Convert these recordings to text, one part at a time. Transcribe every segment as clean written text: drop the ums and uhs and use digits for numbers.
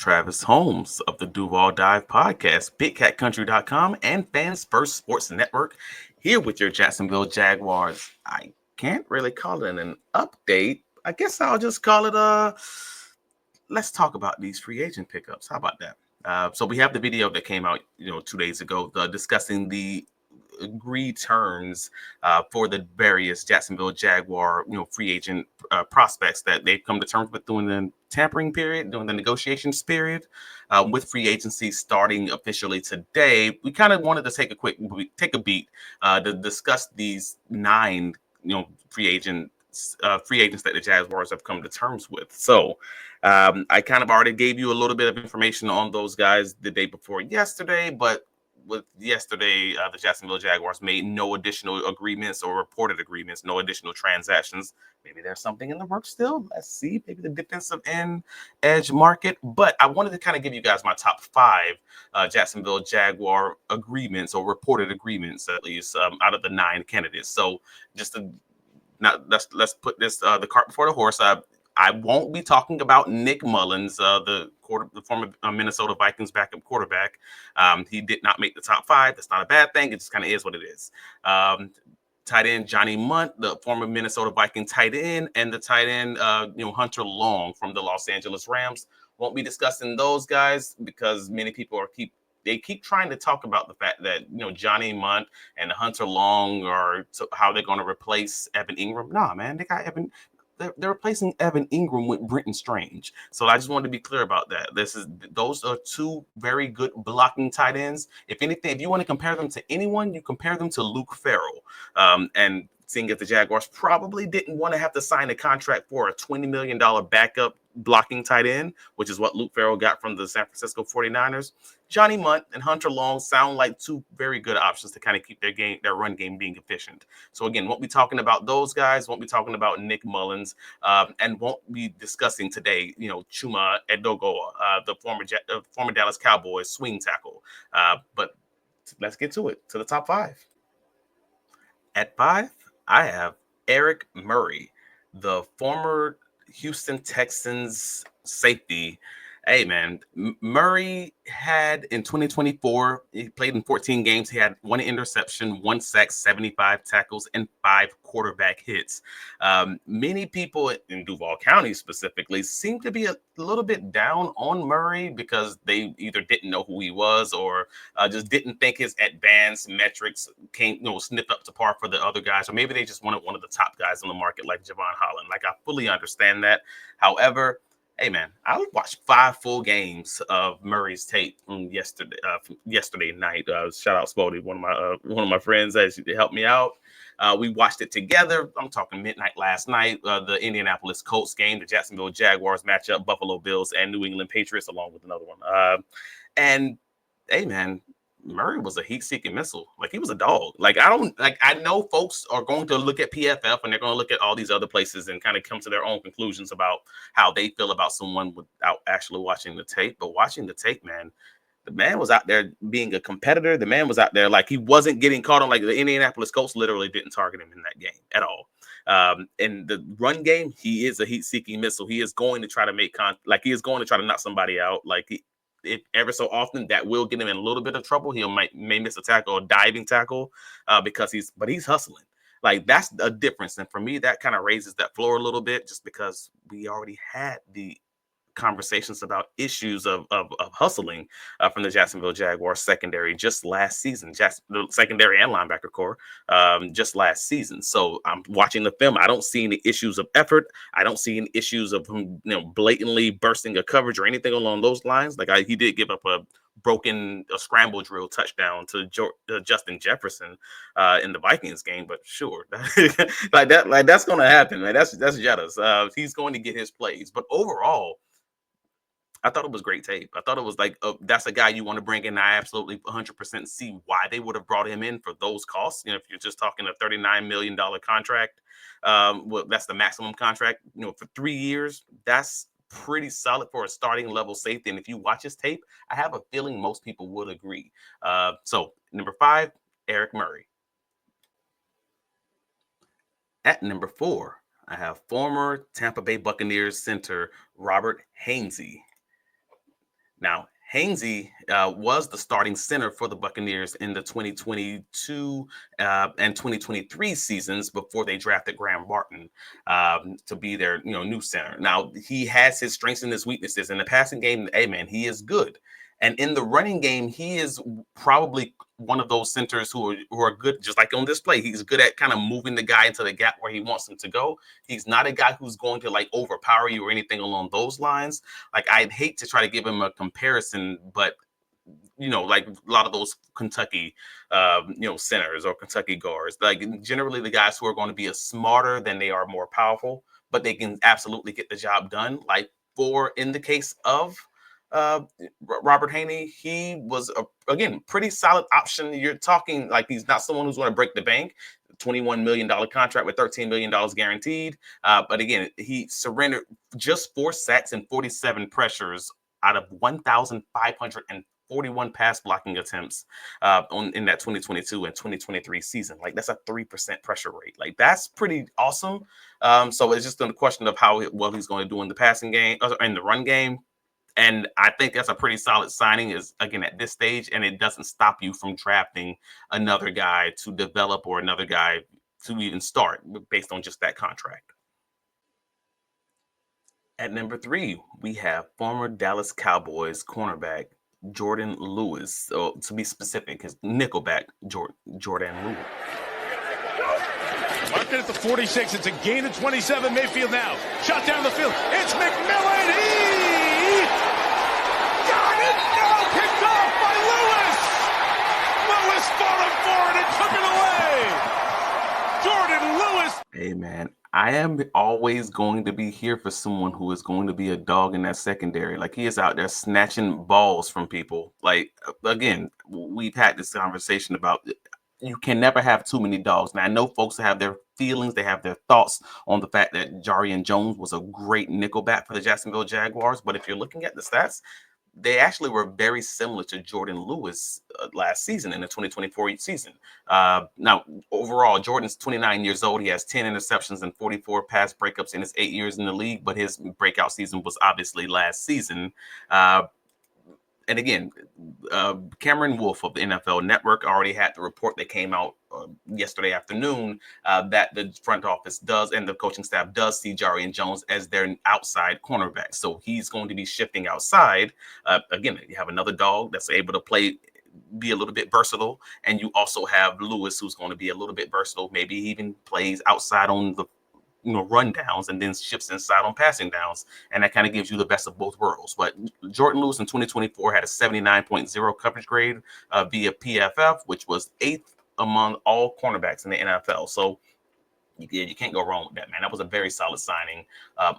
Travis Holmes of the Duval Dive Podcast, BigCatCountry.com, and Fans First Sports Network, here with your Jacksonville Jaguars. I can't really call it an update. I guess I'll just call it let's talk about these free agent pickups. How about that? So we have the video that came out, 2 days ago, discussing the agreed terms for the various Jacksonville Jaguar, free agent prospects that they've come to terms with during the tampering period, during the negotiations period, with free agency starting officially today. We kind of wanted to take a beat to discuss these 9, free agents that the Jaguars have come to terms with. So I kind of already gave you a little bit of information on those guys the day before yesterday, but with yesterday, the Jacksonville Jaguars made no additional agreements or reported agreements, no additional transactions. Maybe there's something in the works still. Let's see. Maybe the defensive end edge market. But I wanted to kind of give you guys my top 5 Jacksonville Jaguar agreements, or reported agreements, at least, out of the 9 candidates. So just to let's put this the cart before the horse. I won't be talking about Nick Mullins, the former Minnesota Vikings backup quarterback. He did not make the top 5. That's not a bad thing. It just kind of is what it is. Tight end Johnny Munt, the former Minnesota Viking tight end, and the tight end Hunter Long from the Los Angeles Rams. Won't be discussing those guys because many people keep trying to talk about the fact that Johnny Munt and Hunter Long are how they're going to replace Evan Ingram. Nah, man, they got Evan. They're replacing Evan Ingram with Brenton Strange. So I just wanted to be clear about that. Those are 2 very good blocking tight ends. If anything, if you want to compare them to anyone, you compare them to Luke Farrell. And seeing as the Jaguars probably didn't want to have to sign a contract for a $20 million backup blocking tight end, which is what Luke Farrell got from the San Francisco 49ers. Johnny Munt and Hunter Long sound like 2 very good options to kind of keep their run game being efficient. So again, won't be talking about those guys, won't be talking about Nick Mullins, and won't be discussing today, Chuma Edogo, the former Dallas Cowboys swing tackle. But let's get to it, to the top 5. At 5, I have Eric Murray, the former Houston Texans safety. Hey, man, Murray had in 2024, he played in 14 games. He had 1 interception, 1 sack, 75 tackles, and 5 quarterback hits. Many people in Duval County specifically seem to be a little bit down on Murray because they either didn't know who he was or just didn't think his advanced metrics came, sniffed up to par for the other guys, or maybe they just wanted one of the top guys on the market like Javon Holland. Like, I fully understand that. However, hey man, I watched 5 full games of Murray's tape from yesterday night. Shout out Spody, one of my friends that helped me out. We watched it together. I'm talking midnight last night. The Indianapolis Colts game, the Jacksonville Jaguars matchup, Buffalo Bills, and New England Patriots, along with another one. And hey man, Murray was a heat-seeking missile. Like, he was a dog. I know folks are going to look at PFF and they're going to look at all these other places and kind of come to their own conclusions about how they feel about someone without actually watching the tape. But watching the tape, man, the man was out there being a competitor. The man was out there like he wasn't getting caught on. Like, the Indianapolis Colts literally didn't target him in that game at all. In the run game, he is a heat-seeking missile. He is going to try to he is going to try to knock somebody out. If ever so often that will get him in a little bit of trouble. He may miss a tackle or diving tackle because he's hustling. Like, that's a difference. And for me, that kind of raises that floor a little bit, just because we already had the conversations about issues of hustling from the Jacksonville Jaguars secondary just last season, the secondary and linebacker core just last season. So I'm watching the film. I don't see any issues of effort. I don't see any issues of him, blatantly bursting a coverage or anything along those lines. He did give up a scramble drill touchdown to Justin Jefferson in the Vikings game, but sure, that's going to happen, man. That's Jettas. He's going to get his plays, but overall, I thought it was great tape. I thought it was that's a guy you want to bring in. I absolutely 100% see why they would have brought him in for those costs. If you're just talking a $39 million contract, that's the maximum contract, for 3 years. That's pretty solid for a starting level safety. And if you watch his tape, I have a feeling most people would agree. So number 5, Eric Murray. At number 4, I have former Tampa Bay Buccaneers center Robert Hainsey. Now, Hainsey was the starting center for the Buccaneers in the 2022 and 2023 seasons before they drafted Graham Martin to be their new center. Now, he has his strengths and his weaknesses. In the passing game, hey man, he is good. And in the running game, he is probably one of those centers who are good, just like on this play. He's good at kind of moving the guy into the gap where he wants him to go. He's not a guy who's going to like overpower you or anything along those lines. Like I'd hate to try to give him a comparison, but like a lot of those Kentucky, centers or Kentucky guards, like generally the guys who are going to be smarter than they are more powerful, but they can absolutely get the job done. Like in the case of uh, Robert Haney, he was again pretty solid option. You're talking like he's not someone who's going to break the bank. $21 million contract with $13 million guaranteed. But again, he surrendered just 4 sacks and 47 pressures out of 1,541 pass blocking attempts in that 2022 and 2023 season. Like that's a 3% pressure rate. Like that's pretty awesome. So it's just a question of how well he's going to do in the passing game, in the run game. And I think that's a pretty solid signing is again at this stage, and it doesn't stop you from drafting another guy to develop or another guy to even start based on just that contract. At number 3, we have former Dallas Cowboys cornerback Jordan Lewis. So to be specific, his nickelback Jordan Lewis. Marking at the 46. It's a gain of 27. Mayfield now. Shot down the field. It's McMillan. He got it. No, picked off by Lewis. Lewis fought him for it and took it away. Jordan Lewis. Hey, man. I am always going to be here for someone who is going to be a dog in that secondary. Like he is out there snatching balls from people. Like, again, we've had this conversation about you can never have too many dogs. Now, I know folks have their feelings, they have their thoughts on the fact that Jarian Jones was a great nickelback for the Jacksonville Jaguars. But if you're looking at the stats, they actually were very similar to Jordan Lewis last season in the 2024 season. Now, overall, Jordan's 29 years old. He has 10 interceptions and 44 pass breakups in his 8 years in the league, but his breakout season was obviously last season. And again, Cameron Wolf of the NFL Network already had the report that came out yesterday afternoon that the front office does and the coaching staff does see Jarian Jones as their outside cornerback. So he's going to be shifting outside. Again, you have another dog that's able to be a little bit versatile. And you also have Lewis, who's going to be a little bit versatile. Maybe he even plays outside on the run downs and then shifts inside on passing downs. And that kind of gives you the best of both worlds. But Jordan Lewis in 2024 had a 79.0 coverage grade via PFF, which was 8th among all cornerbacks in the NFL. So you can't go wrong with that, man. That was a very solid signing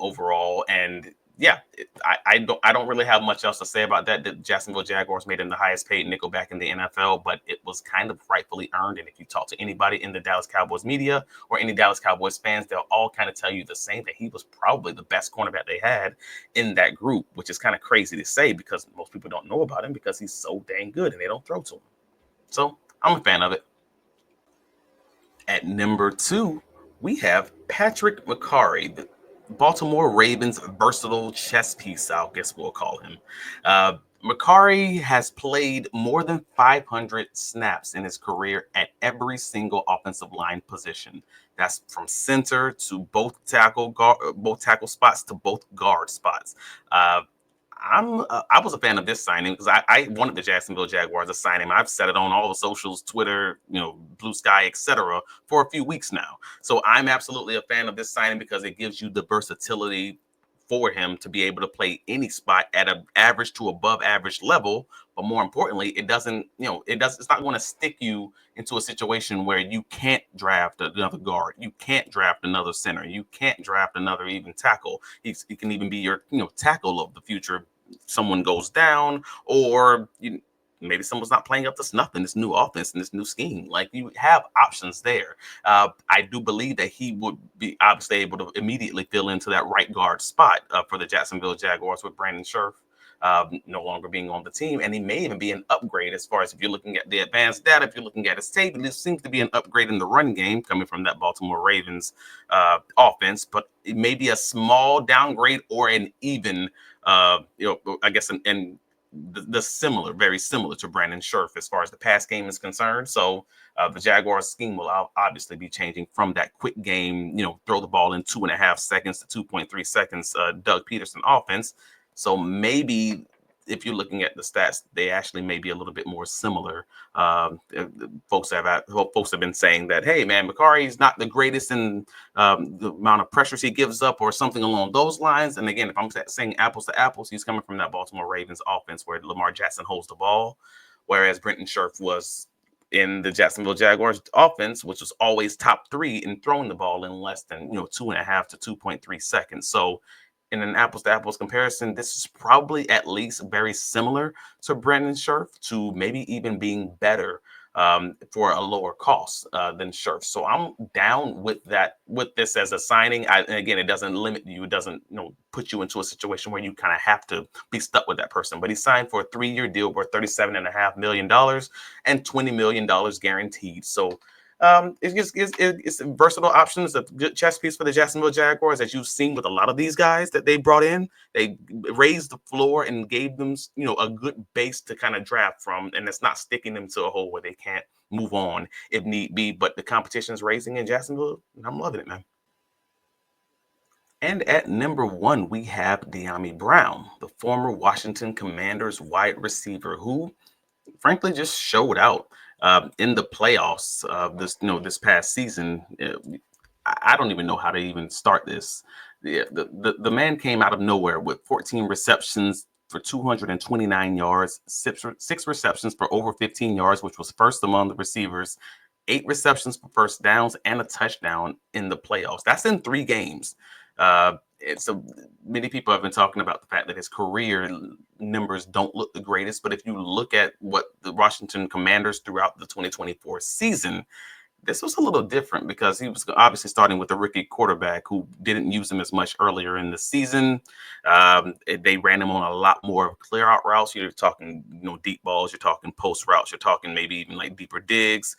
overall. And yeah, I don't really have much else to say about that. The Jacksonville Jaguars made him the highest paid nickelback in the NFL, but it was kind of rightfully earned. And if you talk to anybody in the Dallas Cowboys media or any Dallas Cowboys fans, they'll all kind of tell you the same, that he was probably the best cornerback they had in that group, which is kind of crazy to say because most people don't know about him because he's so dang good and they don't throw to him. So I'm a fan of it. At number 2, we have Patrick Mekari, the Baltimore Ravens versatile chess piece, I guess we'll call him. Mekari has played more than 500 snaps in his career at every single offensive line position. That's from center to both tackle spots to both guard spots. I was a fan of this signing because I wanted the Jacksonville Jaguars to sign him. I've said it on all the socials, Twitter, Blue Sky, etc., for a few weeks now. So I'm absolutely a fan of this signing because it gives you the versatility for him to be able to play any spot at an average to above average level. But more importantly, it's not going to stick you into a situation where you can't draft another guard. You can't draft another center. You can't draft another even tackle. He can even be your, tackle of the future. Someone goes down or maybe someone's not playing up to snuff in this new offense and this new scheme. Like you have options there. I do believe that he would be obviously able to immediately fill into that right guard spot for the Jacksonville Jaguars with Brandon Scherff no longer being on the team. And he may even be an upgrade as far as if you're looking at the advanced data, if you're looking at his tape, and this seems to be an upgrade in the run game coming from that Baltimore Ravens offense, but it may be a small downgrade or an even, I guess, and very similar to Brandon Scherf as far as the pass game is concerned. So the Jaguars scheme will obviously be changing from that quick game, throw the ball in 2.5 seconds to 2.3 seconds, Doug Peterson offense. So maybe if you're looking at the stats, they actually may be a little bit more similar. Folks have been saying that, hey, man, Mekari's not the greatest in the amount of pressures he gives up or something along those lines. And again, if I'm saying apples to apples, he's coming from that Baltimore Ravens offense where Lamar Jackson holds the ball, whereas Brenton Scherf was in the Jacksonville Jaguars offense, which was always top 3 in throwing the ball in less than 2.5 to 2.3 seconds. So in an apples to apples comparison, this is probably at least very similar to Brandon Scherf, to maybe even being better for a lower cost than Scherf. So I'm down with that, with this as a signing. And again, it doesn't limit you. It doesn't put you into a situation where you kind of have to be stuck with that person. But he signed for a 3-year deal worth $37.5 million and $20 million guaranteed. So it's a versatile option. It's a good chess piece for the Jacksonville Jaguars, as you've seen with a lot of these guys that they brought in. They raised the floor and gave them, a good base to kind of draft from, and it's not sticking them to a hole where they can't move on if need be. But the competition's raising in Jacksonville, and I'm loving it, man. And at number 1, we have Dyami Brown, the former Washington Commanders wide receiver, who frankly just showed out in the playoffs this past season. I don't even know how to even start this. The man came out of nowhere with 14 receptions for 229 yards, six receptions for over 15 yards, which was first among the receivers, 8 receptions for first downs, and a touchdown in the playoffs. That's in 3 games. So many people have been talking about the fact that his career numbers don't look the greatest, but if you look at what the Washington Commanders throughout the 2024 season, this was a little different because he was obviously starting with a rookie quarterback who didn't use him as much earlier in the season. They ran him on a lot more clear out routes. You're talking, deep balls. You're talking post routes. You're talking maybe even like deeper digs,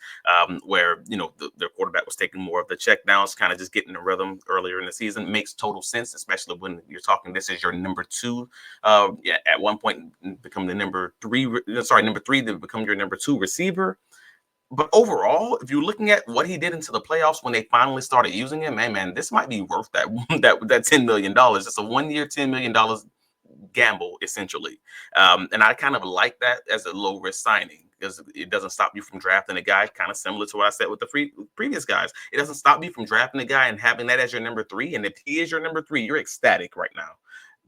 where their quarterback was taking more of the check downs, kind of just getting the rhythm earlier in the season. Makes total sense, especially when you're talking. This is your number 2. At one point, become the number 3. Number 3 to become your number 2 receiver. But overall, if you're looking at what he did into the playoffs when they finally started using him, man, this might be worth that $10 million. It's a 1-year, $10 million gamble, essentially. And I kind of like that as a low risk signing because it doesn't stop you from drafting a guy, kind of similar to what I said with the previous guys. It doesn't stop you from drafting a guy and having that as your number 3. And if he is your number 3, you're ecstatic right now.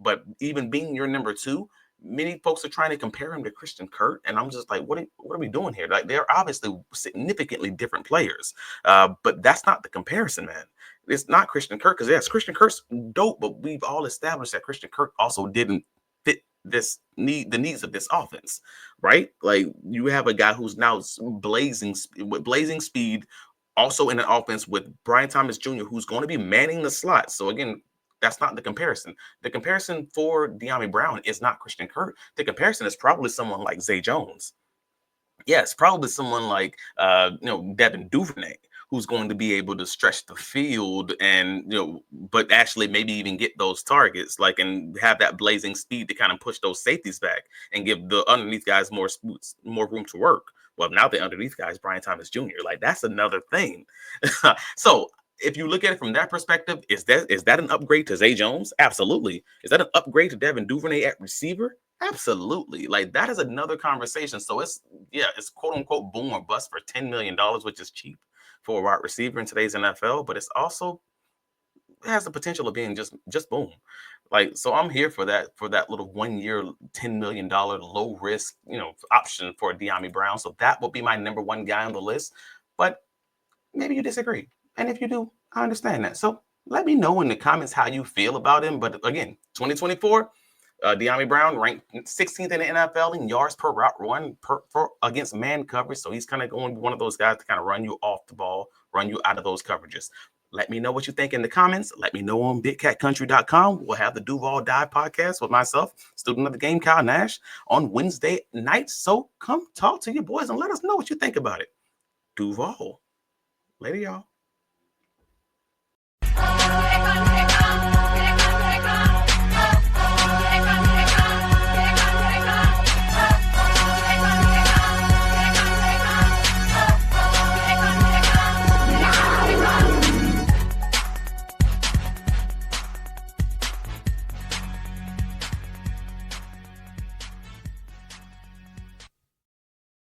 But even being your number 2, many folks are trying to compare him to Christian Kirk, and I'm just like, what are we doing here? Like, they're obviously significantly different players, but that's not the comparison, man. It's not Christian Kirk, because yes, Christian Kirk's dope, but we've all established that Christian Kirk also didn't fit the needs of this offense, right? Like, you have a guy who's now blazing speed, also in an offense with Brian Thomas Jr., who's going to be manning the slot. So again, that's not the comparison. The comparison for Dyami Brown is not Christian Kirk. The comparison is probably someone like Zay Jones. Yes, probably someone like Devin Duvernay, who's going to be able to stretch the field and but actually maybe even get those targets, and have that blazing speed to kind of push those safeties back and give the underneath guys more room to work. Well, now the underneath guys, Brian Thomas Jr., that's another thing. So if you look at it from that perspective, is that an upgrade to Zay Jones? Absolutely. Is that an upgrade to Devin Duvernay at receiver? Absolutely. That is another conversation. So it's quote unquote boom or bust for $10 million, which is cheap for a wide receiver in today's NFL, but it has the potential of being just boom. So I'm here for that little 1-year, $10 million low risk, option for Dyami Brown. So that will be my number 1 guy on the list. But maybe you disagree. And if you do, I understand that. So let me know in the comments how you feel about him. But again, 2024, Dyami Brown ranked 16th in the NFL in yards per route run against man coverage. So he's kind of going to be one of those guys to kind of run you off the ball, run you out of those coverages. Let me know what you think in the comments. Let me know on BigCatCountry.com. We'll have the Duval Dive podcast with myself, student of the game, Kyle Nash, on Wednesday nights. So come talk to your boys and let us know what you think about it. Duval. Later, y'all.